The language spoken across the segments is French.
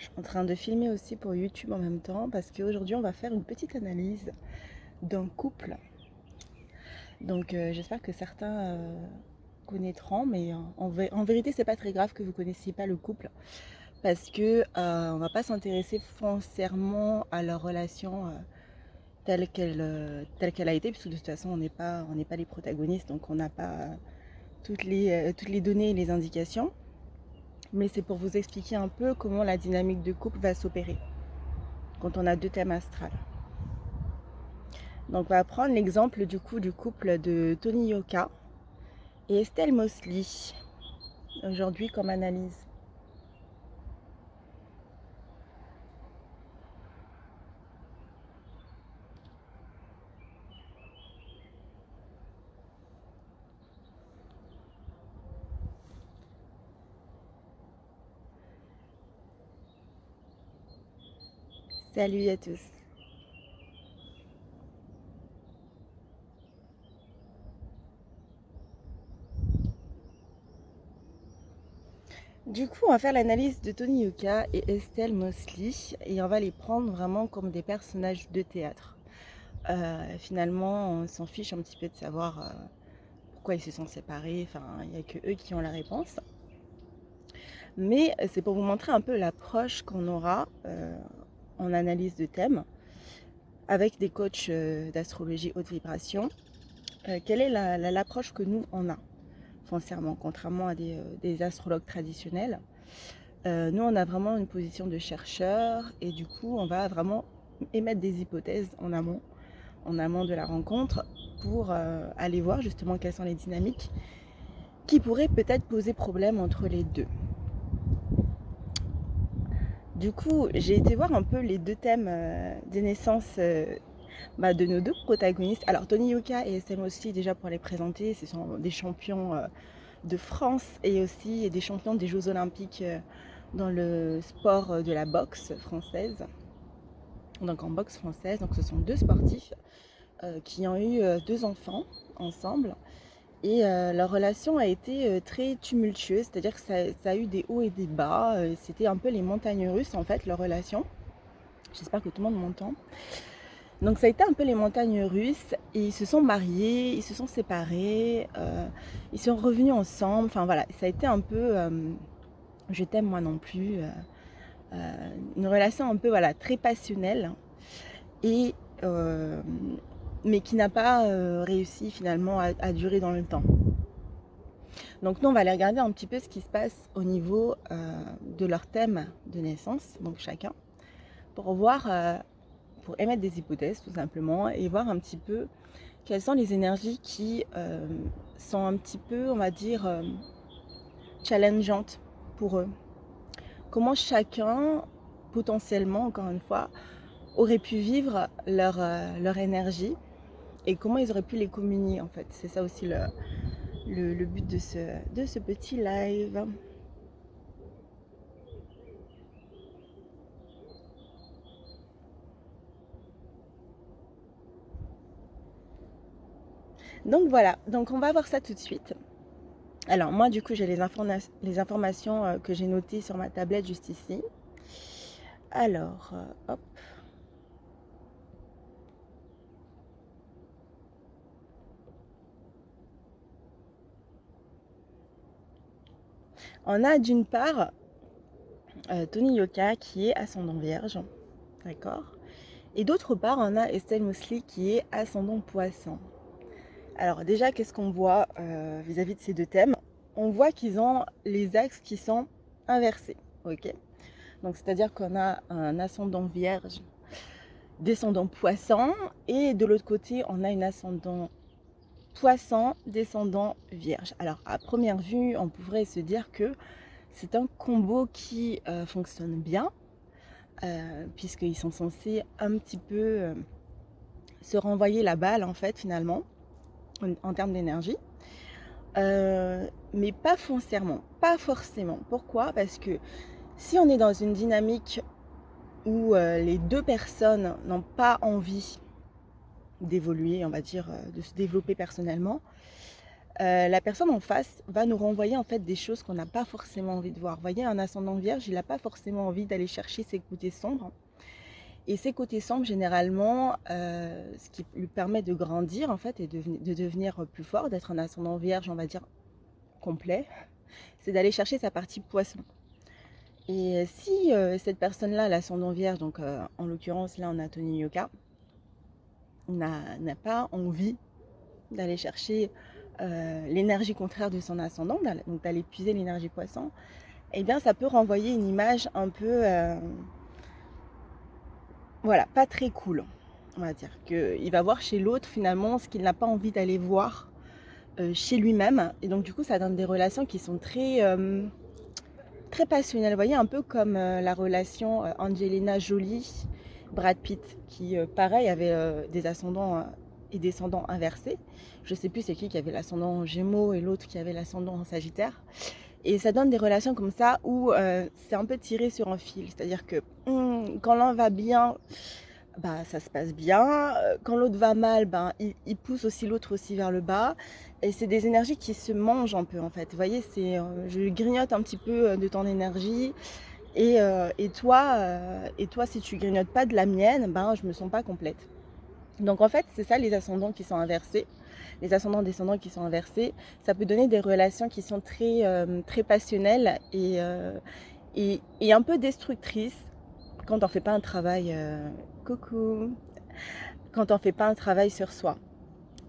Je suis en train de filmer aussi pour YouTube en même temps parce qu'aujourd'hui on va faire une petite analyse d'un couple. Donc j'espère que certains connaîtront, mais en vérité c'est pas très grave que vous connaissiez pas le couple parce que on va pas s'intéresser foncièrement à leur relation telle qu'elle a été, puisque de toute façon on n'est pas les protagonistes, donc on n'a pas toutes les données et les indications. Mais c'est pour vous expliquer un peu comment la dynamique de couple va s'opérer quand on a deux thèmes astrales. Donc on va prendre l'exemple du coup du couple de Tony Yoka et Estelle Mosley aujourd'hui comme analyse. Salut à tous. Du coup, on va faire l'analyse de Tony Yoka et Estelle Mosley et on va les prendre vraiment comme des personnages de théâtre. Finalement, on s'en fiche un petit peu de savoir pourquoi ils se sont séparés. Enfin, il n'y a que eux qui ont la réponse. Mais c'est pour vous montrer un peu l'approche qu'on aura en analyse de thème avec des coachs d'astrologie haute vibration. Quelle est l'approche que nous, on a foncièrement, contrairement à des astrologues traditionnels. Nous, on a vraiment une position de chercheur et du coup, on va vraiment émettre des hypothèses en amont de la rencontre pour aller voir justement quelles sont les dynamiques qui pourraient peut-être poser problème entre les deux. Du coup, j'ai été voir un peu les deux thèmes des naissances de nos deux protagonistes. Alors, Tony Yoka et Estelle Mosley, déjà pour les présenter, ce sont des champions de France et aussi des champions des Jeux Olympiques dans le sport de la boxe française. Donc en boxe française, donc ce sont deux sportifs qui ont eu deux enfants ensemble. Et leur relation a été très tumultueuse, c'est-à-dire que ça a eu des hauts et des bas. C'était un peu les montagnes russes en fait, leur relation. J'espère que tout le monde m'entend. Donc ça a été un peu les montagnes russes. Et ils se sont mariés, ils se sont séparés, ils sont revenus ensemble. Enfin voilà, ça a été un peu je t'aime moi non plus. Une relation un peu voilà, très passionnelle. Et mais qui n'a pas réussi finalement à durer dans le temps. Donc nous, on va aller regarder un petit peu ce qui se passe au niveau de leur thème de naissance, donc chacun, pour voir, pour émettre des hypothèses tout simplement, et voir un petit peu quelles sont les énergies qui sont un petit peu, on va dire, challengeantes pour eux. Comment chacun, potentiellement, encore une fois, aurait pu vivre leur énergie et comment ils auraient pu les communier en fait. C'est ça aussi le but de ce petit live. Donc voilà, donc on va voir ça tout de suite. Alors moi du coup j'ai les informations que j'ai notées sur ma tablette juste ici. Alors, hop. On a d'une part Tony Yoka qui est ascendant vierge, d'accord. Et d'autre part on a Estelle Mosley qui est ascendant poisson. Alors déjà qu'est-ce qu'on voit vis-à-vis de ces deux thèmes? On voit qu'ils ont les axes qui sont inversés, ok. Donc c'est-à-dire qu'on a un ascendant vierge, descendant poisson, et de l'autre côté on a une ascendant poisson, descendant vierge. Alors à première vue on pourrait se dire que c'est un combo qui fonctionne bien, puisqu'ils sont censés un petit peu se renvoyer la balle en fait finalement en termes d'énergie. Mais pas foncièrement, pas forcément. Pourquoi? Parce que si on est dans une dynamique où les deux personnes n'ont pas envie d'évoluer, on va dire, de se développer personnellement, la personne en face va nous renvoyer en fait des choses qu'on n'a pas forcément envie de voir. Vous voyez, un ascendant vierge, il n'a pas forcément envie d'aller chercher ses côtés sombres. Et ces côtés sombres, généralement, ce qui lui permet de grandir en fait et de devenir plus fort, d'être un ascendant vierge, on va dire, complet, c'est d'aller chercher sa partie poisson. Et si cette personne-là, l'ascendant vierge, donc en l'occurrence là on a Tony Yoka, n'a pas envie d'aller chercher l'énergie contraire de son ascendant, donc d'aller puiser l'énergie poisson, eh bien ça peut renvoyer une image un peu, voilà, pas très cool. On va dire qu'il va voir chez l'autre finalement ce qu'il n'a pas envie d'aller voir chez lui-même. Et donc du coup ça donne des relations qui sont très passionnelles. Vous voyez, un peu comme la relation Angelina Jolie, Brad Pitt, qui pareil avait des ascendants et descendants inversés. Je sais plus c'est qui avait l'ascendant en Gémeaux et l'autre qui avait l'ascendant en Sagittaire. Et ça donne des relations comme ça où c'est un peu tiré sur un fil. C'est-à-dire que quand l'un va bien, bah, ça se passe bien. Quand l'autre va mal, ben, il pousse aussi l'autre aussi vers le bas. Et c'est des énergies qui se mangent un peu en fait. Vous voyez, je grignote un petit peu de ton énergie. Et toi, si tu grignotes pas de la mienne, ben, je me sens pas complète. Donc en fait, c'est ça les ascendants qui sont inversés. Les ascendants descendants qui sont inversés, ça peut donner des relations qui sont très passionnelles et un peu destructrices quand on fait pas un travail coucou quand on fait pas un travail sur soi.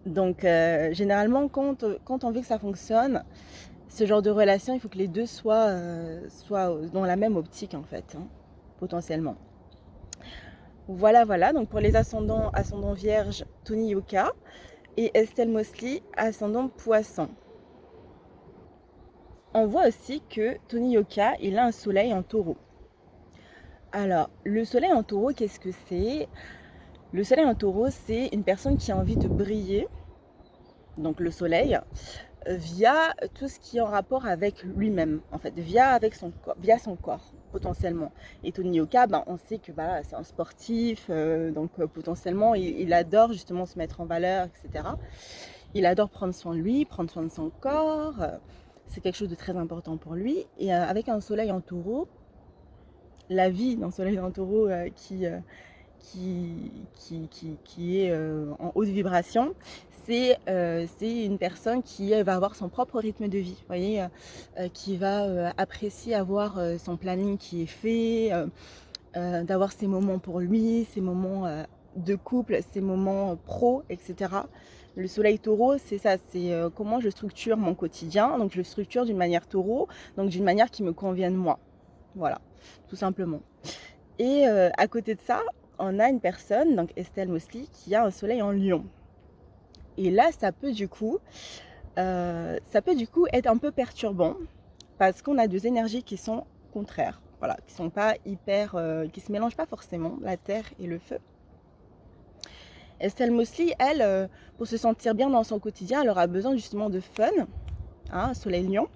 Donc généralement quand on veut que ça fonctionne, ce genre de relation, il faut que les deux soient dans la même optique en fait, hein, potentiellement. Voilà, donc pour les ascendants vierge, Tony Yoka, et Estelle Mosley, ascendant poisson. On voit aussi que Tony Yoka, il a un soleil en taureau. Alors, le soleil en taureau, qu'est-ce que c'est? Le soleil en taureau, c'est une personne qui a envie de briller, donc le soleil, via tout ce qui est en rapport avec lui-même, en fait, via son corps, potentiellement. Et Tony Yoka, ben, on sait que bah, c'est un sportif, donc potentiellement, il adore justement se mettre en valeur, etc. Il adore prendre soin de lui, prendre soin de son corps. C'est quelque chose de très important pour lui. Et avec un soleil en taureau, la vie d'un soleil en taureau qui est en haute vibration, c'est une personne qui va avoir son propre rythme de vie, vous voyez, qui va apprécier avoir son planning qui est fait, d'avoir ses moments pour lui, ses moments de couple, ses moments pro, etc. Le soleil taureau, c'est ça, c'est comment je structure mon quotidien. Donc je le structure d'une manière taureau, donc d'une manière qui me convienne moi. Voilà, tout simplement. Et à côté de ça, on a une personne, donc Estelle Mosley, qui a un soleil en lion. Et là, ça peut du coup être un peu perturbant parce qu'on a deux énergies qui sont contraires, voilà, qui sont pas hyper, qui se mélangent pas forcément, la terre et le feu. Estelle Mosley, elle, pour se sentir bien dans son quotidien, elle aura besoin justement de fun, hein, soleil lion.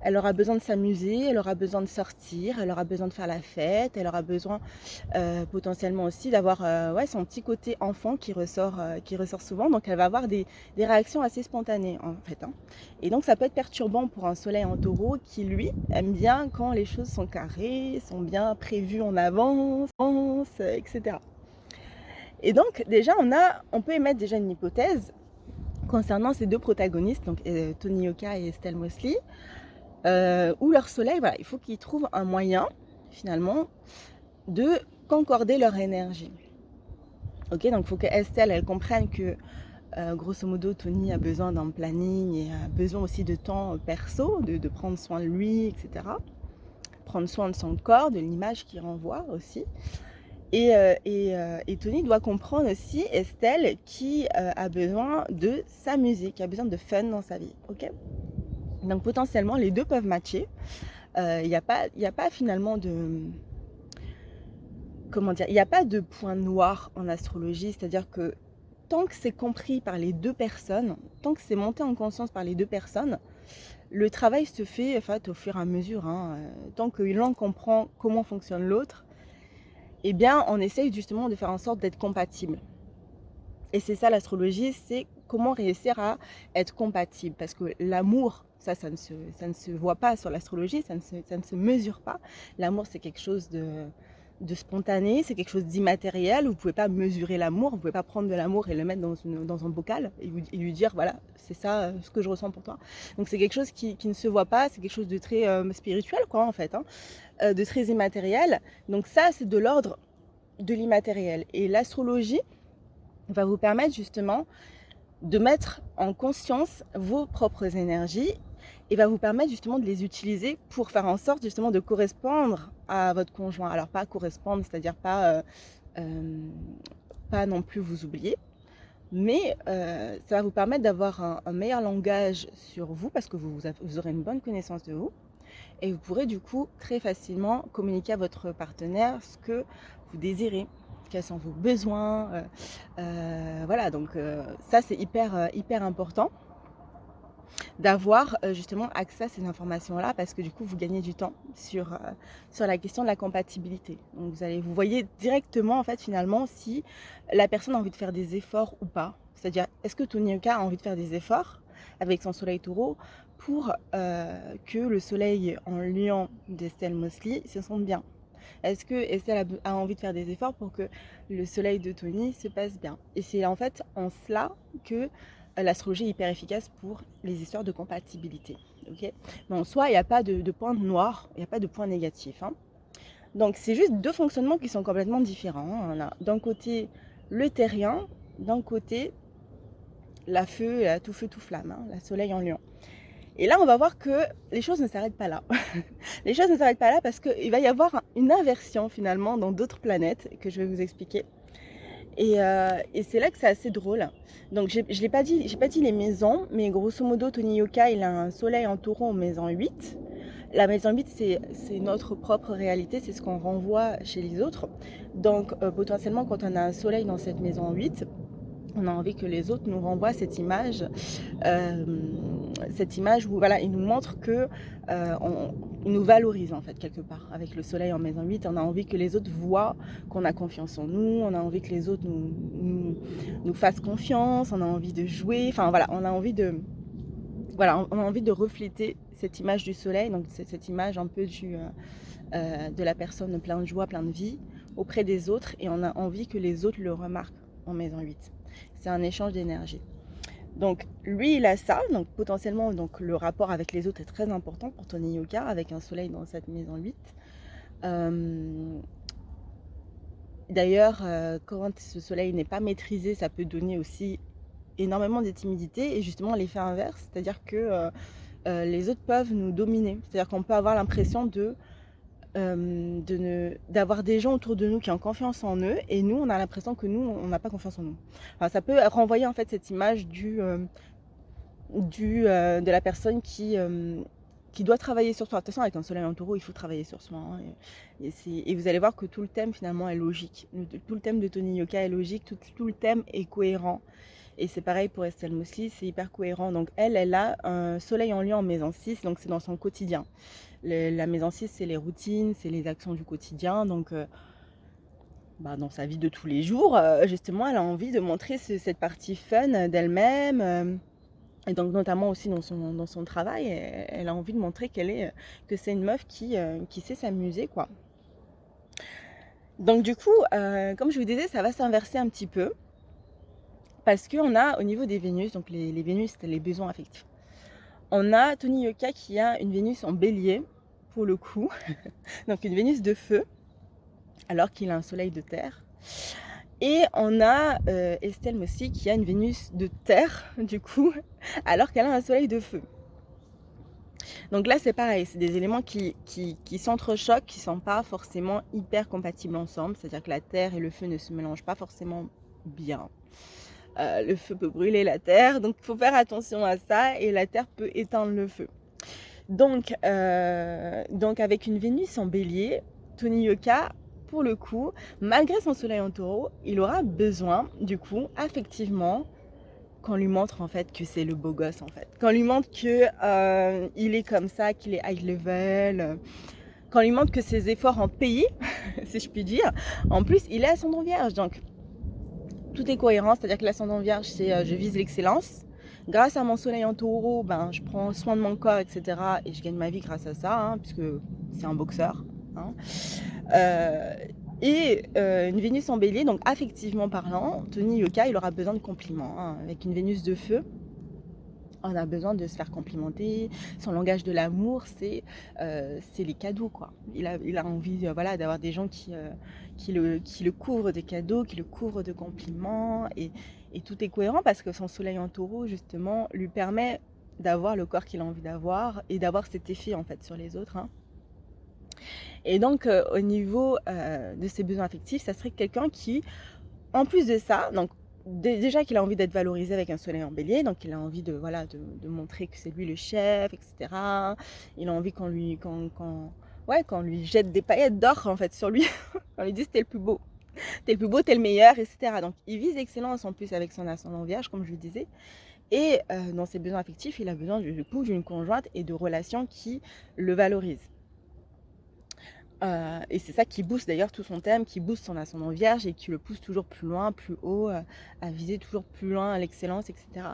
Elle aura besoin de s'amuser, elle aura besoin de sortir, elle aura besoin de faire la fête, elle aura besoin potentiellement aussi d'avoir son petit côté enfant qui ressort souvent. Donc elle va avoir des réactions assez spontanées en fait, hein. Et donc ça peut être perturbant pour un soleil en taureau qui lui aime bien quand les choses sont carrées, sont bien prévues en avance, etc. Et donc déjà on peut émettre déjà une hypothèse concernant ces deux protagonistes, donc Tony Yoka et Estelle Mosley. Où leur soleil, voilà, il faut qu'ils trouvent un moyen, finalement, de concorder leur énergie. Ok, donc il faut que Estelle, elle comprenne que, grosso modo, Tony a besoin d'un planning et a besoin aussi de temps perso, de prendre soin de lui, etc. Prendre soin de son corps, de l'image qu'il renvoie aussi. Et Tony doit comprendre aussi Estelle qui a besoin de s'amuser, qui a besoin de fun dans sa vie. Ok ? Donc potentiellement, les deux peuvent matcher. Il n'y a pas finalement de... Comment dire? Il n'y a pas de point noir en astrologie. C'est-à-dire que tant que c'est compris par les deux personnes, tant que c'est monté en conscience par les deux personnes, le travail se fait en fait, au fur et à mesure, hein. Tant que l'un comprend comment fonctionne l'autre, eh bien, on essaye justement de faire en sorte d'être compatible. Et c'est ça l'astrologie, c'est comment réussir à être compatible. Parce que l'amour, ça ne se voit pas sur l'astrologie, ça ne se mesure pas. L'amour, c'est quelque chose de spontané, c'est quelque chose d'immatériel. Vous ne pouvez pas mesurer l'amour, vous ne pouvez pas prendre de l'amour et le mettre dans un bocal et lui dire, voilà, c'est ça ce que je ressens pour toi. Donc c'est quelque chose qui ne se voit pas, c'est quelque chose de très spirituel, quoi, en fait, hein, de très immatériel. Donc ça, c'est de l'ordre de l'immatériel. Et l'astrologie va vous permettre justement de mettre en conscience vos propres énergies et va vous permettre justement de les utiliser pour faire en sorte justement de correspondre à votre conjoint. Alors pas correspondre, c'est-à-dire pas non plus vous oublier, mais ça va vous permettre d'avoir un meilleur langage sur vous parce que vous aurez une bonne connaissance de vous et vous pourrez du coup très facilement communiquer à votre partenaire ce que vous désirez, quels sont vos besoins, voilà, donc ça c'est hyper important d'avoir justement accès à ces informations-là parce que du coup vous gagnez du temps sur la question de la compatibilité. Donc vous voyez directement en fait finalement si la personne a envie de faire des efforts ou pas. C'est-à-dire est-ce que Tony Yoka a envie de faire des efforts avec son soleil taureau pour que le soleil en lion d'Estelle Mosley se sente bien. Est-ce que Estelle a envie de faire des efforts pour que le soleil de Tony se passe bien. Et c'est en fait en cela que l'astrologie est hyper efficace pour les histoires de compatibilité. Okay, mais en soi, il n'y a pas de point noir, il n'y a pas de point négatif. Hein. Donc c'est juste deux fonctionnements qui sont complètement différents. Hein. On a d'un côté le terrien, d'un côté la feu, la tout feu, tout flamme, hein, la soleil en lion. Et là, on va voir que les choses ne s'arrêtent pas là. Les choses ne s'arrêtent pas là parce qu'il va y avoir une inversion finalement dans d'autres planètes que je vais vous expliquer. Et c'est là que c'est assez drôle. Donc je n'ai pas dit les maisons, mais grosso modo, Tony Yoka, il a un soleil en taureau en maison 8. La maison 8, c'est notre propre réalité, c'est ce qu'on renvoie chez les autres. Donc potentiellement, quand on a un soleil dans cette maison 8, on a envie que les autres nous renvoient cette image où voilà, ils nous montrent que ils nous valorisent en fait quelque part. Avec le soleil en maison 8, on a envie que les autres voient qu'on a confiance en nous, on a envie que les autres nous fassent confiance, on a envie de jouer, enfin voilà, on a envie de refléter cette image du soleil, donc cette image un peu de la personne plein de joie, plein de vie auprès des autres, et on a envie que les autres le remarquent en maison 8. C'est un échange d'énergie. Donc lui il a ça, donc potentiellement donc, le rapport avec les autres est très important pour Tony Yoka avec un soleil dans cette maison 8. D'ailleurs quand ce soleil n'est pas maîtrisé, ça peut donner aussi énormément de timidité et justement l'effet inverse, c'est-à-dire que les autres peuvent nous dominer, c'est-à-dire qu'on peut avoir l'impression d'avoir des gens autour de nous qui ont confiance en eux et nous on a l'impression que nous on n'a pas confiance en nous. Enfin, ça peut renvoyer en fait cette image de la personne qui doit travailler sur soi. De toute façon avec un soleil en taureau il faut travailler sur soi hein, et vous allez voir que tout le thème finalement est logique, tout le thème de Tony Yoka est logique, tout le thème est cohérent. Et c'est pareil pour Estelle Mosley, c'est hyper cohérent. Donc elle a un soleil en lion en maison 6, donc c'est dans son quotidien. La maison 6, c'est les routines, c'est les actions du quotidien. Donc dans sa vie de tous les jours, justement, elle a envie de montrer cette partie fun d'elle-même. Et donc notamment aussi dans son travail, elle a envie de montrer que c'est une meuf qui sait s'amuser, quoi. Donc du coup, comme je vous disais, ça va s'inverser un petit peu. Parce qu'on a au niveau des Vénus, donc les Vénus, c'est les besoins affectifs. On a Tony Yoka qui a une Vénus en bélier, pour le coup. Donc une Vénus de feu, alors qu'il a un soleil de terre. Et on a Estelle Mosley qui a une Vénus de terre, du coup, alors qu'elle a un soleil de feu. Donc là, c'est pareil, c'est des éléments qui s'entrechoquent, qui ne sont pas forcément hyper compatibles ensemble. C'est-à-dire que la terre et le feu ne se mélangent pas forcément bien. Le feu peut brûler la terre, donc il faut faire attention à ça, et la terre peut éteindre le feu. Donc avec une Vénus en bélier, Tony Yoka, pour le coup, malgré son soleil en taureau, il aura besoin, du coup, affectivement, qu'on lui montre en fait que c'est le beau gosse en fait. Qu'on lui montre que il est comme ça, qu'il est high level, qu'on lui montre que ses efforts ont payé, si je puis dire. En plus, il est ascendant vierge, donc tout est cohérent, c'est-à-dire que l'ascendant vierge, c'est je vise l'excellence. Grâce à mon soleil en taureau, ben, je prends soin de mon corps, etc. Et je gagne ma vie grâce à ça, hein, puisque c'est un boxeur. Hein. Une Vénus en bélier, donc affectivement parlant, Tony Yoka, il aura besoin de compliments. Hein. Avec une Vénus de feu, on a besoin de se faire complimenter. Son langage de l'amour, c'est les cadeaux, quoi. Il a envie voilà, d'avoir des gens qui le couvrent de cadeaux, qui le couvrent de compliments. Et tout est cohérent parce que son soleil en taureau, justement, lui permet d'avoir le corps qu'il a envie d'avoir et d'avoir cet effet, en fait, sur les autres. Hein. Et donc, au niveau de ses besoins affectifs, ça serait quelqu'un qui, en plus de ça, donc déjà qu'il a envie d'être valorisé avec un soleil en bélier, donc il a envie de, voilà, de montrer que c'est lui le chef, etc. Il a envie qu'on lui jette des paillettes d'or, en fait, sur lui. On lui dit t'es le plus beau. T'es le plus beau, t'es le meilleur, etc. Donc, il vise l'excellence en plus avec son ascendant vierge, comme je le disais. Et dans ses besoins affectifs, il a besoin du coup d'une conjointe et de relations qui le valorisent. Et c'est ça qui booste d'ailleurs tout son thème, qui booste son ascendant vierge et qui le pousse toujours plus loin, plus haut, à viser toujours plus loin à l'excellence, etc.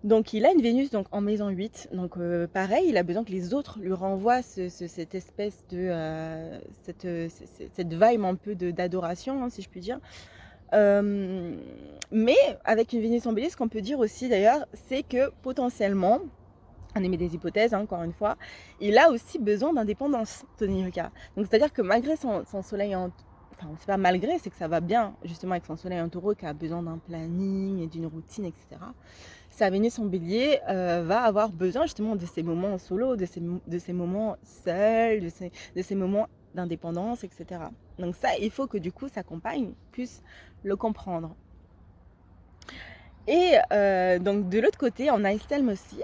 Donc il a une Vénus donc, en maison 8, donc pareil, il a besoin que les autres lui renvoient cette espèce de... cette vibe un peu d'adoration, hein, si je puis dire. Mais avec une Vénus en bélier, ce qu'on peut dire aussi d'ailleurs, c'est que potentiellement, on émet des hypothèses, hein, encore une fois, il a aussi besoin d'indépendance, Tony Yoka. Donc c'est-à-dire que malgré son soleil en... Enfin, c'est pas malgré, c'est que ça va bien, justement, avec son soleil en taureau, qui a besoin d'un planning et d'une routine, etc. Sa Vénus en bélier va avoir besoin, justement, de ces moments en solo, de ces moments seuls, de ces moments d'indépendance, etc. Donc ça, il faut que, du coup, sa compagne puisse le comprendre. Et donc, de l'autre côté, on a Estelle aussi,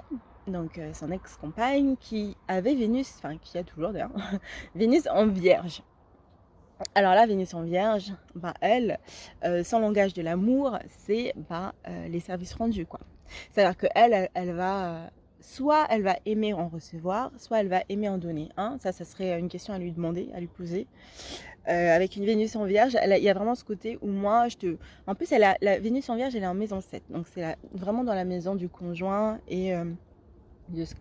donc son ex-compagne, qui avait Vénus, enfin qui a toujours d'ailleurs, Vénus en vierge. Alors là, Vénus en vierge, bah, elle, son langage de l'amour, c'est les services rendus, quoi. C'est-à-dire qu'elle, elle va, soit elle va aimer en recevoir, soit elle va aimer en donner. Hein. Ça serait une question à lui demander, à lui poser. Avec une Vénus en vierge, il y a vraiment ce côté où moi, en plus, la Vénus en vierge, elle est en maison 7. Donc c'est vraiment dans la maison du conjoint et...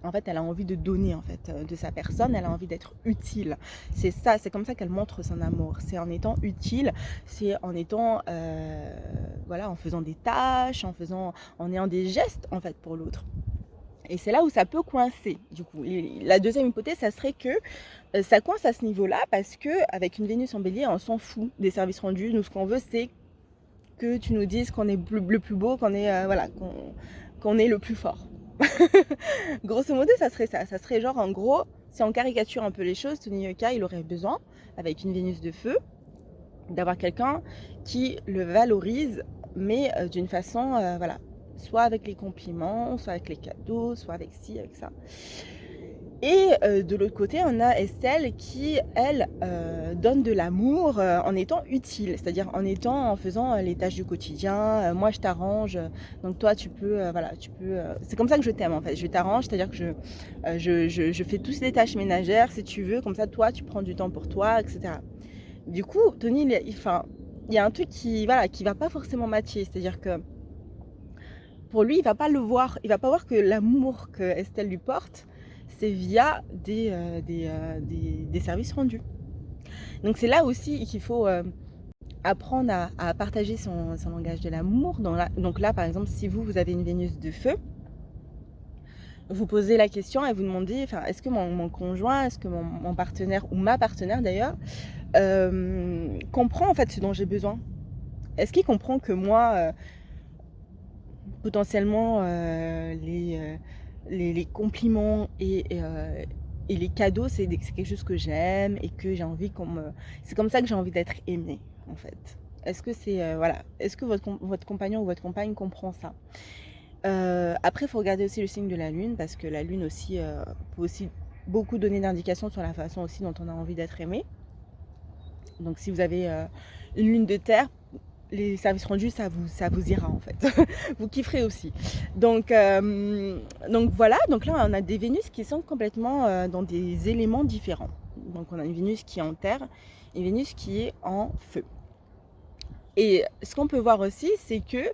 en fait, elle a envie de donner en fait de sa personne, elle a envie d'être utile. C'est ça, c'est comme ça qu'elle montre son amour. C'est en étant utile, c'est en étant, voilà, en faisant des tâches, en ayant des gestes en fait pour l'autre. Et c'est là où ça peut coincer. Du coup, la deuxième hypothèse, ça serait que ça coince à ce niveau-là parce que avec une Vénus en bélier, on s'en fout des services rendus. Nous, ce qu'on veut, c'est que tu nous dises qu'on est le plus beau, qu'on est voilà, qu'on est le plus fort. Grosso modo, ça serait ça. Ça serait genre, en gros, si on caricature un peu les choses, Tony Yoka, il aurait besoin, avec une Vénus de feu, d'avoir quelqu'un qui le valorise, mais d'une façon, voilà, soit avec les compliments, soit avec les cadeaux, soit avec ci, avec ça. Et de l'autre côté, on a Estelle qui, elle, donne de l'amour en étant utile, c'est-à-dire en faisant les tâches du quotidien. Moi, je t'arrange, donc toi, tu peux, voilà, c'est comme ça que je t'aime en fait. Je t'arrange, c'est-à-dire que je fais toutes les tâches ménagères si tu veux, comme ça, toi, tu prends du temps pour toi, etc. Du coup, Tony, il y a un truc qui va pas forcément matcher, c'est-à-dire que pour lui, il va pas le voir, il va pas voir que l'amour que Estelle lui porte, c'est via des services rendus. Donc c'est là aussi qu'il faut apprendre à partager son langage de l'amour. Donc là, par exemple, si vous avez une Vénus de feu, vous posez la question et vous demandez, est-ce que mon conjoint, est-ce que mon partenaire ou ma partenaire d'ailleurs, comprend en fait ce dont j'ai besoin? Est-ce qu'il comprend que moi, potentiellement, les compliments et les cadeaux, c'est quelque chose que j'aime et que j'ai envie c'est comme ça que j'ai envie d'être aimée, en fait. Est-ce que voilà, est-ce que votre compagnon ou votre compagne comprend ça? Après, il faut regarder aussi le signe de la lune, parce que la lune aussi peut aussi beaucoup donner d'indications sur la façon aussi dont on a envie d'être aimé. Donc si vous avez une lune de terre, les services rendus, ça vous ira en fait. Vous kifferez aussi. Donc voilà, donc là on a des Vénus qui sont complètement dans des éléments différents. Donc on a une Vénus qui est en terre et une Vénus qui est en feu. Et ce qu'on peut voir aussi, c'est que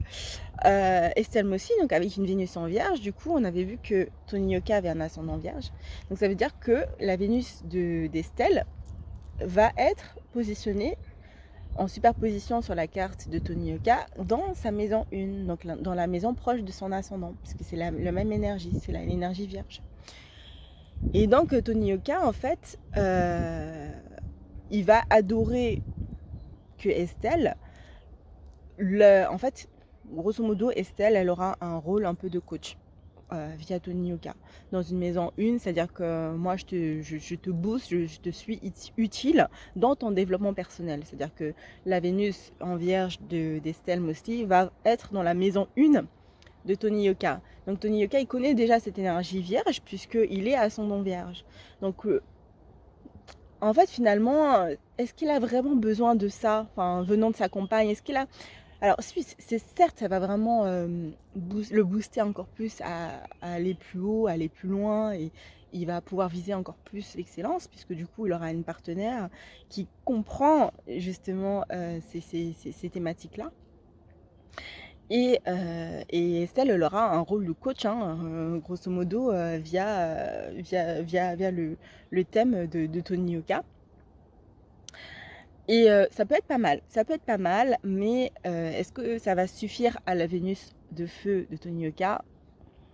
Estelle Mossy, donc avec une Vénus en Vierge, du coup, on avait vu que Tony Yoka avait un ascendant Vierge. Donc ça veut dire que la Vénus d'Estelle va être positionnée en superposition sur la carte de Tony Yoka dans sa maison 1, donc dans la maison proche de son ascendant, parce que c'est la même énergie, c'est l'énergie Vierge. Et donc Tony Yoka, en fait, il va adorer que Estelle, en fait, grosso modo, Estelle, elle aura un rôle un peu de coach via Tony Yoka. Dans une maison 1, c'est-à-dire que moi, je te booste, je te suis utile dans ton développement personnel. C'est-à-dire que la Vénus en Vierge d'Estelle Mossy va être dans la maison 1 de Tony Yoka. Donc Tony Yoka, il connaît déjà cette énergie Vierge puisqu'il est ascendant Vierge. Donc en fait, finalement, est-ce qu'il a vraiment besoin de ça, enfin, venant de sa compagne? Est-ce qu'il a... Alors, c'est certes, ça va vraiment le booster encore plus à aller plus haut, à aller plus loin, et il va pouvoir viser encore plus l'excellence, puisque du coup, il aura une partenaire qui comprend justement ces thématiques-là. Et Estelle, elle aura un rôle de coach, hein, grosso modo, via le thème de Tony Yoka. Et ça peut être pas mal, mais est-ce que ça va suffire à la Vénus de feu de Tony Yoka?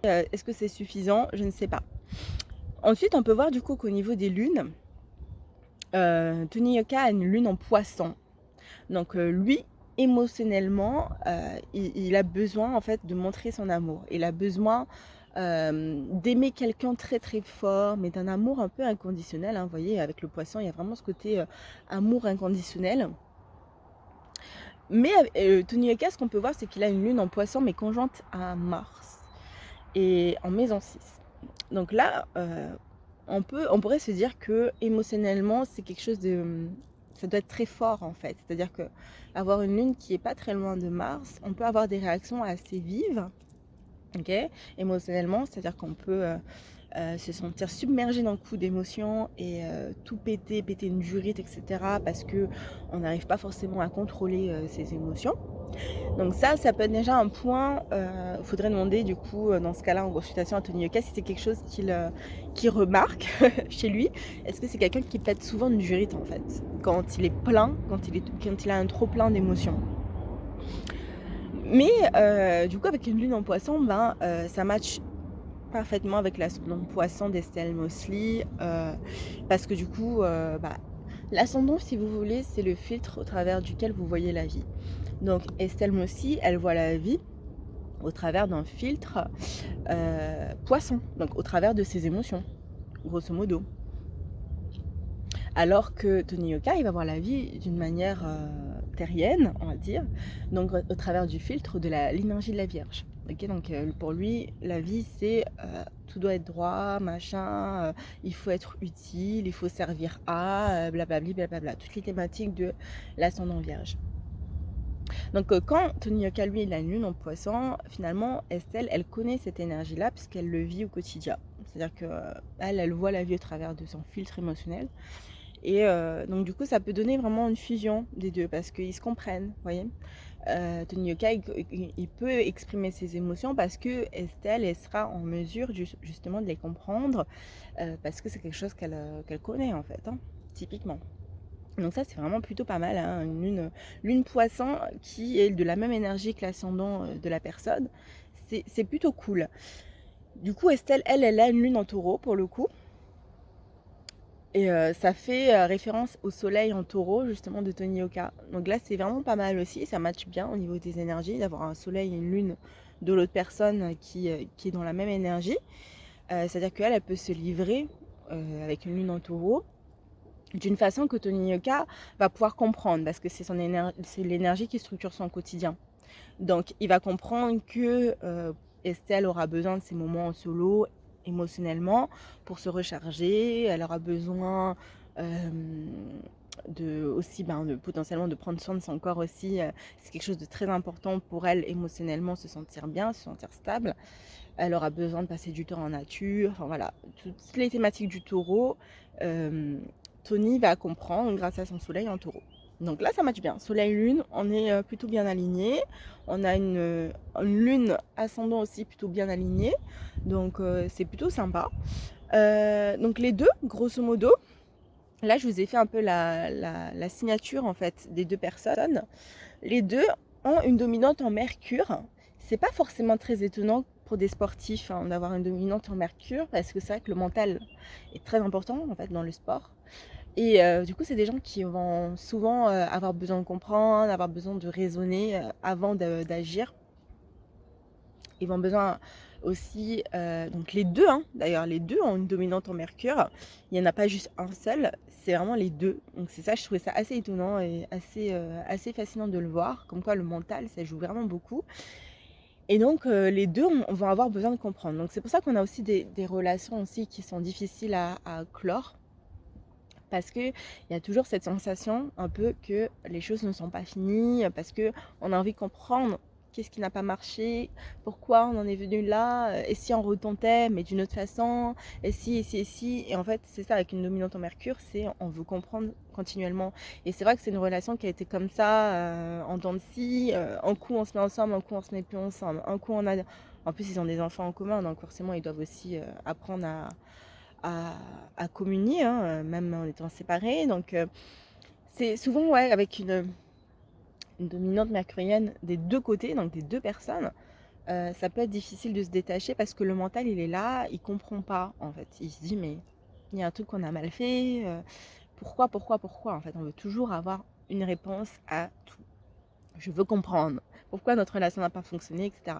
Est-ce que c'est suffisant? Je ne sais pas. Ensuite, on peut voir du coup qu'au niveau des lunes, Tony Yoka a une lune en poisson. Donc lui, émotionnellement, il a besoin en fait de montrer son amour. Il a besoin d'aimer quelqu'un très très fort, mais d'un amour un peu inconditionnel, hein. Vous voyez, avec le poisson, il y a vraiment ce côté amour inconditionnel. Mais Tony Yoka, ce qu'on peut voir, c'est qu'il a une lune en poisson, mais conjointe à Mars, et en maison 6. Donc là, on pourrait se dire que émotionnellement, c'est quelque chose de... Ça doit être très fort, en fait. C'est-à-dire que avoir une lune qui est pas très loin de Mars, on peut avoir des réactions assez vives, ok, émotionnellement. C'est-à-dire qu'on peut se sentir submergé d'un coup d'émotions et tout péter une jurite, etc. parce que on n'arrive pas forcément à contrôler ses émotions. Donc ça peut être déjà un point. Il faudrait demander du coup, dans ce cas-là, en consultation à Tony Yoka, si c'est quelque chose qu'il remarque chez lui. Est-ce que c'est quelqu'un qui pète souvent une jurite, en fait, quand il est plein, quand il a un trop plein d'émotions? Mais du coup, avec une lune en poisson, ça match parfaitement avec l'ascendant poisson d'Estelle Mossy, parce que du coup, l'ascendant, si vous voulez, c'est le filtre au travers duquel vous voyez la vie. Donc Estelle Mossy, elle voit la vie au travers d'un filtre poisson, donc au travers de ses émotions, grosso modo. Alors que Tony Yoka, il va voir la vie d'une manière terrienne, on va dire, donc au travers du filtre de l'énergie de la Vierge. Okay, donc pour lui, la vie, c'est tout doit être droit, machin, il faut être utile, il faut servir à, blablabli, blablabla, toutes les thématiques de l'ascendant Vierge. Donc quand Tony Yoka, lui, il a une lune en poisson, finalement, Estelle, elle connaît cette énergie-là puisqu'elle le vit au quotidien. C'est-à-dire qu'elle voit la vie au travers de son filtre émotionnel. Et donc du coup, ça peut donner vraiment une fusion des deux parce qu'ils se comprennent, vous voyez. Tony Yoka, il peut exprimer ses émotions parce que Estelle, elle sera en mesure justement de les comprendre parce que c'est quelque chose qu'elle connaît en fait, hein, typiquement. Donc ça, c'est vraiment plutôt pas mal, hein, une lune poisson qui est de la même énergie que l'ascendant de la personne. C'est plutôt cool. Du coup, Estelle, elle a une lune en taureau pour le coup. Et ça fait référence au soleil en taureau, justement, de Tony Yoka. Donc là, c'est vraiment pas mal aussi. Ça matche bien au niveau des énergies, d'avoir un soleil et une lune de l'autre personne qui est dans la même énergie. C'est-à-dire qu'elle, elle peut se livrer avec une lune en taureau d'une façon que Tony Yoka va pouvoir comprendre, parce que c'est l'énergie qui structure son quotidien. Donc, il va comprendre que Estelle aura besoin de ces moments en solo émotionnellement pour se recharger. Elle aura besoin potentiellement de prendre soin de son corps aussi. C'est quelque chose de très important pour elle émotionnellement, se sentir bien, se sentir stable. Elle aura besoin de passer du temps en nature. Enfin voilà, toutes les thématiques du taureau, Tony va comprendre grâce à son soleil en taureau. Donc là, ça match bien. Soleil-lune, on est plutôt bien aligné. On a une lune ascendant aussi plutôt bien alignée. Donc c'est plutôt sympa. Donc les deux, grosso modo, là je vous ai fait un peu la signature en fait des deux personnes. Les deux ont une dominante en Mercure. C'est pas forcément très étonnant pour des sportifs hein, d'avoir une dominante en Mercure parce que c'est vrai que le mental est très important en fait dans le sport. Et du coup, c'est des gens qui vont souvent avoir besoin de comprendre, avoir besoin de raisonner avant d'agir. Ils vont besoin aussi, donc les deux, hein, d'ailleurs, les deux ont une dominante en Mercure. Il n'y en a pas juste un seul, c'est vraiment les deux. Donc c'est ça, je trouvais ça assez étonnant et assez fascinant de le voir. Comme quoi le mental, ça joue vraiment beaucoup. Et donc les deux vont avoir besoin de comprendre. Donc c'est pour ça qu'on a aussi des relations aussi qui sont difficiles à clore. Parce qu'il y a toujours cette sensation un peu que les choses ne sont pas finies, parce qu'on a envie de comprendre qu'est-ce qui n'a pas marché, pourquoi on en est venu là, et si on retentait, mais d'une autre façon, et si, et si, et si. Et en fait, c'est ça, avec une dominante en Mercure, c'est on veut comprendre continuellement. Et c'est vrai que c'est une relation qui a été comme ça, en dents de scie, un coup on se met ensemble, un coup on se met plus ensemble, un coup on a... En plus, ils ont des enfants en commun, donc forcément, ils doivent aussi apprendre à, à communier, hein, même en étant séparés. Donc, c'est souvent ouais, avec une dominante mercurienne des deux côtés, donc des deux personnes, ça peut être difficile de se détacher parce que le mental, il est là, il comprend pas, en fait. Il se dit, mais il y a un truc qu'on a mal fait, pourquoi, en fait. On veut toujours avoir une réponse à tout. Je veux comprendre pourquoi notre relation n'a pas fonctionné, etc.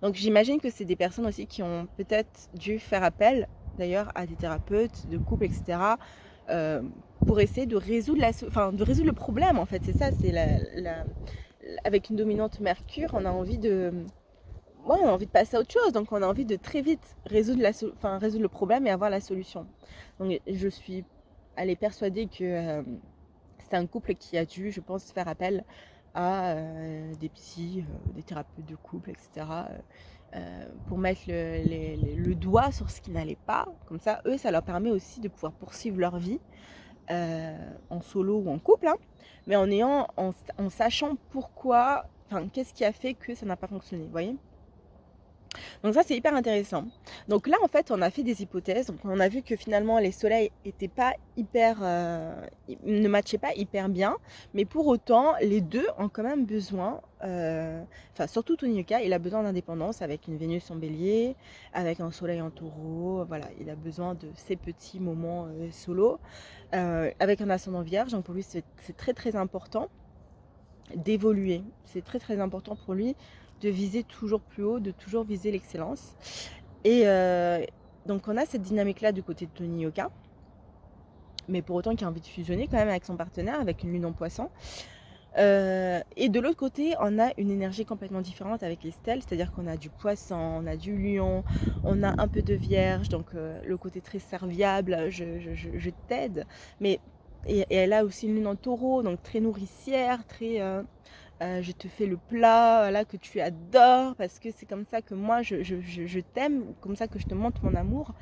Donc j'imagine que c'est des personnes aussi qui ont peut-être dû faire appel d'ailleurs à des thérapeutes de couple, etc. euh, pour essayer de résoudre, de résoudre le problème en fait. C'est ça, c'est avec une dominante Mercure, on a envie de... Ouais, on a envie de passer à autre chose, donc on a envie de très vite résoudre, résoudre le problème et avoir la solution. Donc je suis allée persuader que c'est un couple qui a dû, je pense, faire appel à des psys, des thérapeutes de couple, etc. Pour mettre le doigt sur ce qui n'allait pas. Comme ça, eux, ça leur permet aussi de pouvoir poursuivre leur vie en solo ou en couple, hein, mais en sachant pourquoi, enfin, qu'est-ce qui a fait que ça n'a pas fonctionné, vous voyez. Donc ça, c'est hyper intéressant. Donc là, en fait, on a fait des hypothèses. Donc on a vu que finalement, les soleils étaient pas hyper, ne matchaient pas hyper bien. Mais pour autant, les deux ont quand même besoin, enfin surtout Tony Yuka, il a besoin d'indépendance avec une Vénus en bélier, avec un soleil en taureau. Voilà, il a besoin de ces petits moments solo. Avec un ascendant vierge, donc pour lui, c'est très très important d'évoluer. C'est très très important pour lui de viser toujours plus haut, de toujours viser l'excellence. Et donc on a cette dynamique-là du côté de Tony Yoka, mais pour autant qui a envie de fusionner quand même avec son partenaire, avec une lune en poisson. Et de l'autre côté, on a une énergie complètement différente avec les stèles, c'est-à-dire qu'on a du poisson, on a du lion, on a un peu de vierge, donc le côté très serviable, je t'aide, mais et elle a aussi une lune en taureau, donc très nourricière, très je te fais le plat là que tu adores parce que c'est comme ça que moi je t'aime, comme ça que je te montre mon amour.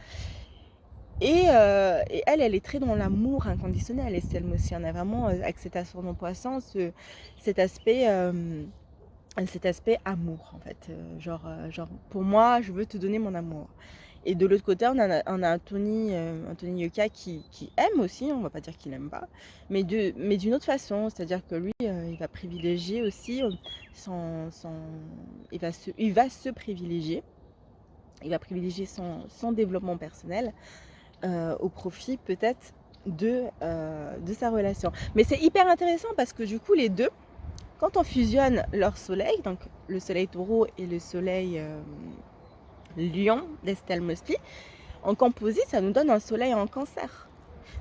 Et elle est très dans l'amour inconditionnel. Et Estelle aussi, on a vraiment avec cet ascendant poisson cet aspect amour en fait. Genre pour moi, je veux te donner mon amour. Et de l'autre côté, on a Anthony Yoka qui aime aussi, on va pas dire qu'il n'aime pas, mais d'une autre façon, c'est-à-dire que lui, il va privilégier aussi il va se privilégier, il va privilégier son développement personnel au profit peut-être de sa relation. Mais c'est hyper intéressant parce que du coup, les deux, quand on fusionne leur soleil, donc le soleil taureau et le soleil lion d'Estelle Mosley, en composite, ça nous donne un soleil en cancer.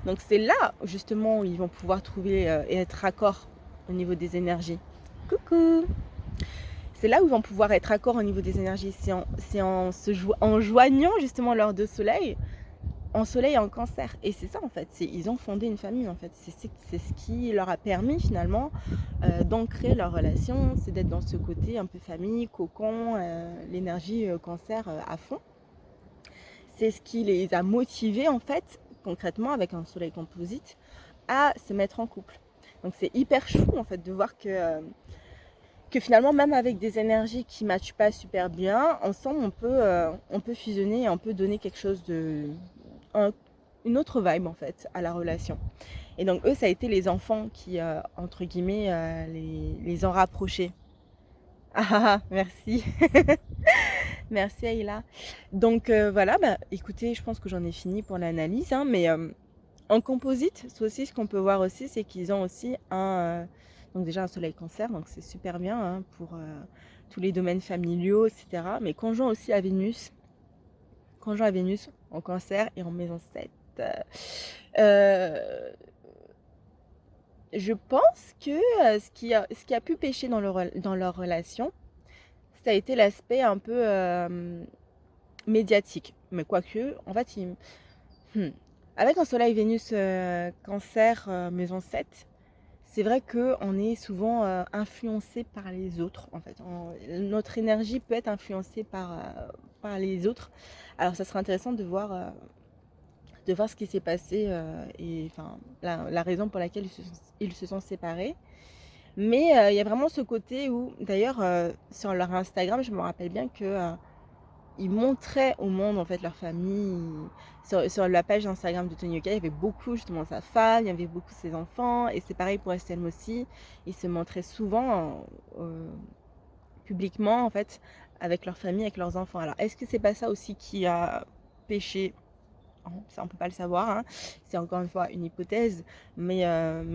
Donc c'est là justement où ils vont pouvoir trouver et être raccord au niveau des énergies. Coucou! C'est là où ils vont pouvoir être raccord au niveau des énergies. C'est en joignant justement leurs deux soleils, en soleil et en cancer. Et c'est ça en fait. Ils ont fondé une famille en fait. C'est ce qui leur a permis finalement d'ancrer leur relation. C'est d'être dans ce côté un peu famille, cocon, l'énergie cancer à fond. C'est ce qui les a motivés en fait, concrètement avec un soleil composite, à se mettre en couple. Donc c'est hyper chou en fait de voir que finalement même avec des énergies qui ne matchent pas super bien, ensemble on peut fusionner et on peut donner quelque chose un- une autre vibe en fait à la relation. Et donc eux ça a été les enfants qui entre guillemets les ont rapprochés. Ah ah ah, merci. Merci Aïla. Donc voilà, bah, écoutez, je pense que j'en ai fini pour l'analyse, hein, mais en composite, c'est aussi ce qu'on peut voir aussi, c'est qu'ils ont aussi donc déjà un soleil cancer, donc c'est super bien hein, pour tous les domaines familiaux, etc. Mais conjoint à Vénus en cancer et en maison 7. Euh, je pense que ce qui a pu pêcher dans leur relation, ça a été l'aspect un peu médiatique. Mais quoique, en fait, avec un soleil Vénus cancer maison 7, c'est vrai qu'on est souvent influencé par les autres. En fait, notre énergie peut être influencée par les autres. Alors, ça serait intéressant de voir ce qui s'est passé et enfin, la raison pour laquelle ils se sont séparés. Mais il y a vraiment ce côté où, d'ailleurs, sur leur Instagram, je me rappelle bien que ils montraient au monde en fait leur famille. Sur la page Instagram de Tony Yoka, il y avait beaucoup justement sa femme, il y avait beaucoup ses enfants, et c'est pareil pour Estelle aussi. Ils se montraient souvent publiquement en fait avec leur famille, avec leurs enfants. Alors est-ce que c'est pas ça aussi qui a péché? Ça, on peut pas le savoir, hein. C'est encore une fois une hypothèse, mais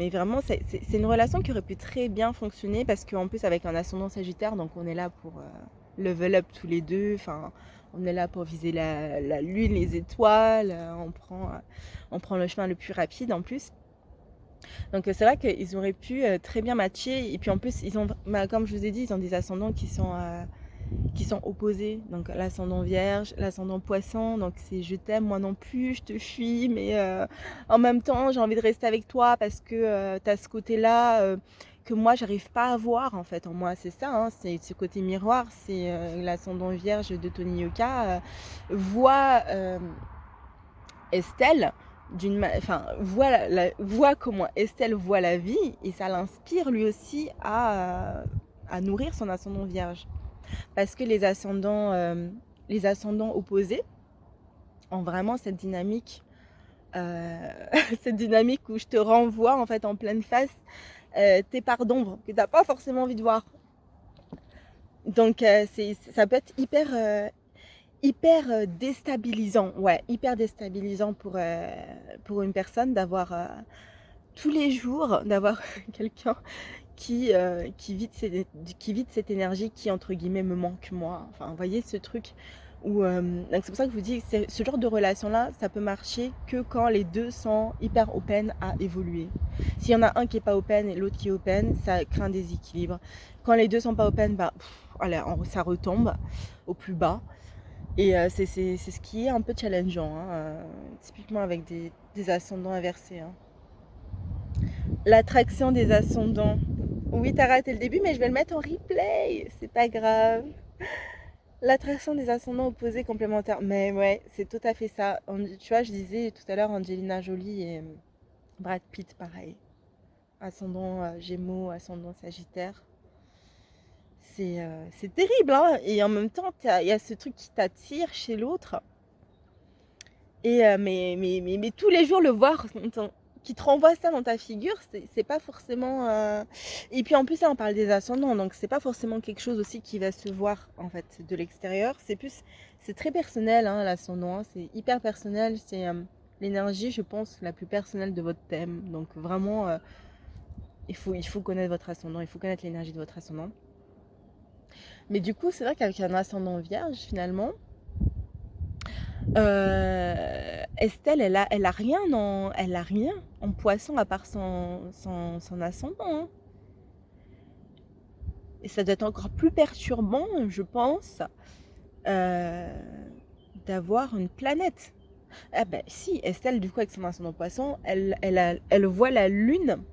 vraiment c'est une relation qui aurait pu très bien fonctionner parce qu'en plus avec un ascendant Sagittaire, donc on est là pour level up tous les deux, enfin on est là pour viser la lune, les étoiles, on prend le chemin le plus rapide en plus. Donc c'est vrai qu'ils auraient pu très bien matcher et puis en plus ils ont, comme je vous ai dit, ils ont des ascendants qui sont opposés. Donc l'ascendant vierge, l'ascendant poisson, donc c'est je t'aime, moi non plus, je te fuis, mais en même temps j'ai envie de rester avec toi parce que tu as ce côté-là que moi j'arrive pas à voir en fait en moi, c'est ça, hein, c'est ce côté miroir, c'est l'ascendant vierge de Tony Yoka voit Estelle enfin voit comment Estelle voit la vie et ça l'inspire lui aussi à nourrir son ascendant vierge. Parce que les ascendants opposés ont vraiment cette dynamique, cette dynamique où je te renvoie en fait en pleine face tes parts d'ombre que tu n'as pas forcément envie de voir. Donc ça peut être hyper déstabilisant, ouais, hyper déstabilisant pour une personne d'avoir tous les jours, d'avoir quelqu'un qui vide cette énergie qui, entre guillemets, me manque moi. Enfin, vous voyez ce truc où... donc c'est pour ça que je vous dis que ce genre de relation-là, ça peut marcher que quand les deux sont hyper open à évoluer. S'il y en a un qui n'est pas open et l'autre qui est open, ça crée un déséquilibre. Quand les deux sont pas open, bah, ça retombe au plus bas. Et c'est ce qui est un peu challengeant, hein, typiquement avec des ascendants inversés. Hein. L'attraction des ascendants. Oui, t'as raté le début, mais je vais le mettre en replay. C'est pas grave. L'attraction des ascendants opposés complémentaires. Mais ouais, c'est tout à fait ça. Tu vois, je disais tout à l'heure Angelina Jolie et Brad Pitt, pareil. Ascendant Gémeaux, ascendant Sagittaire. C'est terrible, hein. Et en même temps, il y a ce truc qui t'attire chez l'autre. Et mais tous les jours, le voir qui te renvoie ça dans ta figure, c'est pas forcément... Et puis en plus, là, on parle des ascendants, donc c'est pas forcément quelque chose aussi qui va se voir, en fait, de l'extérieur. C'est très personnel, hein, l'ascendant, hein. C'est hyper personnel, c'est l'énergie, je pense, la plus personnelle de votre thème. Donc vraiment, il faut connaître votre ascendant, il faut connaître l'énergie de votre ascendant. Mais du coup, c'est vrai qu'avec un ascendant vierge, finalement, Estelle, elle a rien en poisson à part son ascendant. Hein. Et ça doit être encore plus perturbant, je pense, d'avoir une planète. Ah ben si, Estelle, du coup, avec son ascendant poisson, elle voit la lune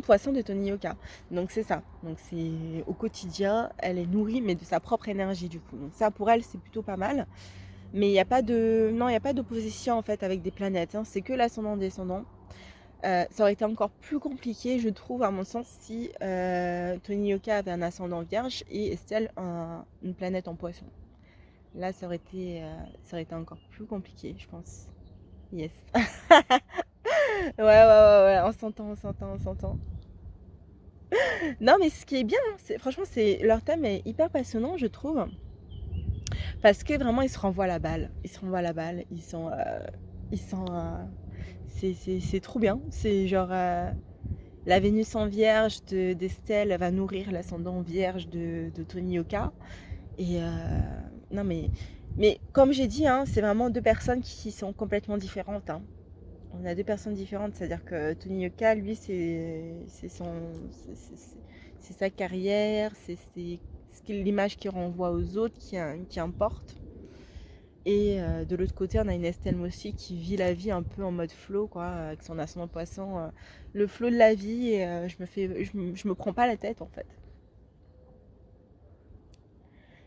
poisson de Tony Yoka. Donc c'est ça. Donc c'est au quotidien, elle est nourrie, mais de sa propre énergie, du coup. Donc ça, pour elle, c'est plutôt pas mal. Mais il n'y a pas d'opposition en fait avec des planètes, hein. C'est que l'ascendant descendant. Ça aurait été encore plus compliqué, je trouve, à mon sens, si Tony Yoka avait un ascendant vierge et Estelle une planète en poisson. Là, ça aurait été encore plus compliqué, je pense. Yes. Ouais, on s'entend, on s'entend, on s'entend. Non, mais ce qui est bien, franchement, leur thème est hyper passionnant, je trouve. Parce que vraiment, ils se renvoient la balle. Ils se renvoient la balle. Ils sont, c'est trop bien. C'est genre, la Vénus en vierge d'Estelle va nourrir l'ascendant vierge de Tony Yoka. Et non, mais comme j'ai dit, hein, c'est vraiment deux personnes qui sont complètement différentes. Hein. On a deux personnes différentes, c'est-à-dire que Tony Yoka, lui, c'est sa carrière, c'est l'image qu'il renvoie aux autres qui importe. Et de l'autre côté, on a une Estelle Mossy qui vit la vie un peu en mode flow, quoi, avec son ascendant poisson, le flow de la vie, et je me prends pas la tête en fait.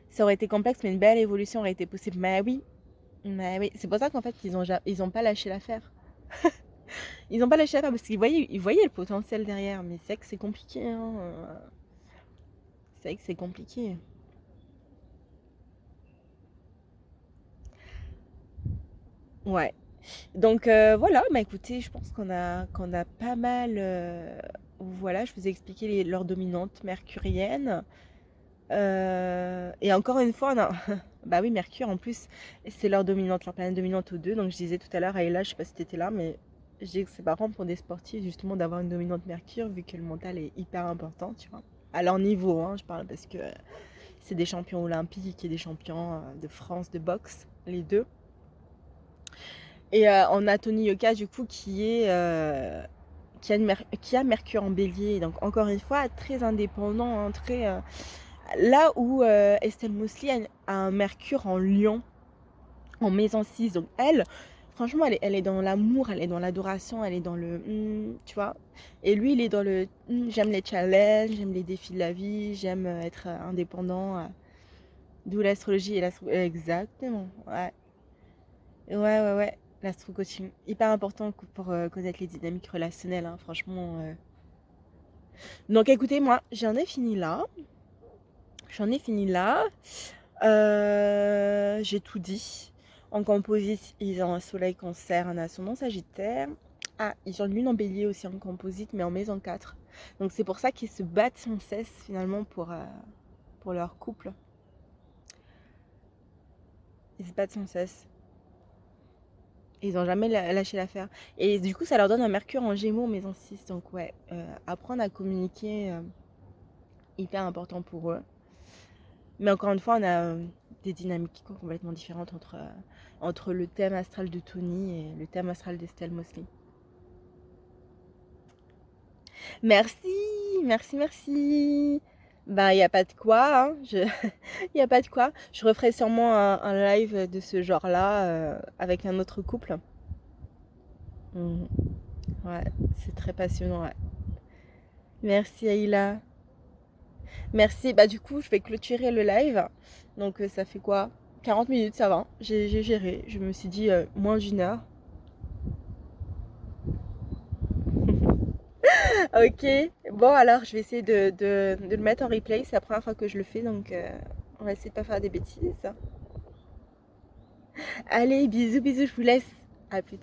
Ça aurait été complexe, mais une belle évolution aurait été possible. Mais oui, c'est pour ça qu'en fait, ils ont pas lâché l'affaire. Ils ont pas lâché l'affaire parce ils voyaient le potentiel derrière, mais c'est vrai que c'est compliqué. Hein. C'est vrai que c'est compliqué. Ouais. Donc voilà, bah écoutez, je pense qu'on a pas mal. Voilà, je vous ai expliqué leurs dominantes mercuriennes. Et encore une fois, bah oui, Mercure en plus, c'est leur dominante, leur planète dominante aux deux. Donc je disais tout à l'heure, Ayla, je sais pas si tu étais là, mais je dis que c'est marrant pour des sportifs justement d'avoir une dominante Mercure vu que le mental est hyper important, tu vois. À leur niveau, hein, je parle parce que c'est des champions olympiques et des champions de France de boxe, les deux. Et on a Tony Yoka du coup qui a Mercure en bélier, donc encore une fois très indépendant, hein, très là où Estelle Mosley a un Mercure en Lion, en maison 6. Donc elle, franchement, elle est dans l'amour, elle est dans l'adoration, elle est dans le tu vois. Et lui, il est dans le j'aime les challenges, j'aime les défis de la vie, j'aime être indépendant. D'où l'astrologie et l'astro. Exactement, ouais. Ouais. L'astro-coaching, hyper important pour connaître les dynamiques relationnelles, hein, franchement. Donc écoutez, moi, j'en ai fini là. J'en ai fini là. J'ai tout dit. En composite, ils ont un soleil cancer, un ascendant sagittaire. Ah, ils ont une lune en bélier aussi en composite, mais en maison 4. Donc c'est pour ça qu'ils se battent sans cesse finalement pour leur couple. Ils se battent sans cesse. Ils n'ont jamais lâché l'affaire. Et du coup, ça leur donne un Mercure en Gémeaux en maison 6. Donc ouais, apprendre à communiquer, hyper important pour eux. Mais encore une fois, on a des dynamiques complètement différentes entre le thème astral de Tony et le thème astral d'Estelle Mosley. Merci. Bah, il n'y a pas de quoi. Hein. Il n'y a pas de quoi. Je referai sûrement un live de ce genre-là avec un autre couple. Ouais, c'est très passionnant. Ouais. Merci Aïla. Merci. Bah du coup, je vais clôturer le live. Donc ça fait quoi? 40 minutes, ça va. J'ai géré. Je me suis dit moins d'une heure. Ok. Bon alors, je vais essayer de le mettre en replay. C'est la première fois que je le fais, donc on va essayer de pas faire des bêtises. Allez, bisous, je vous laisse. À plus tard.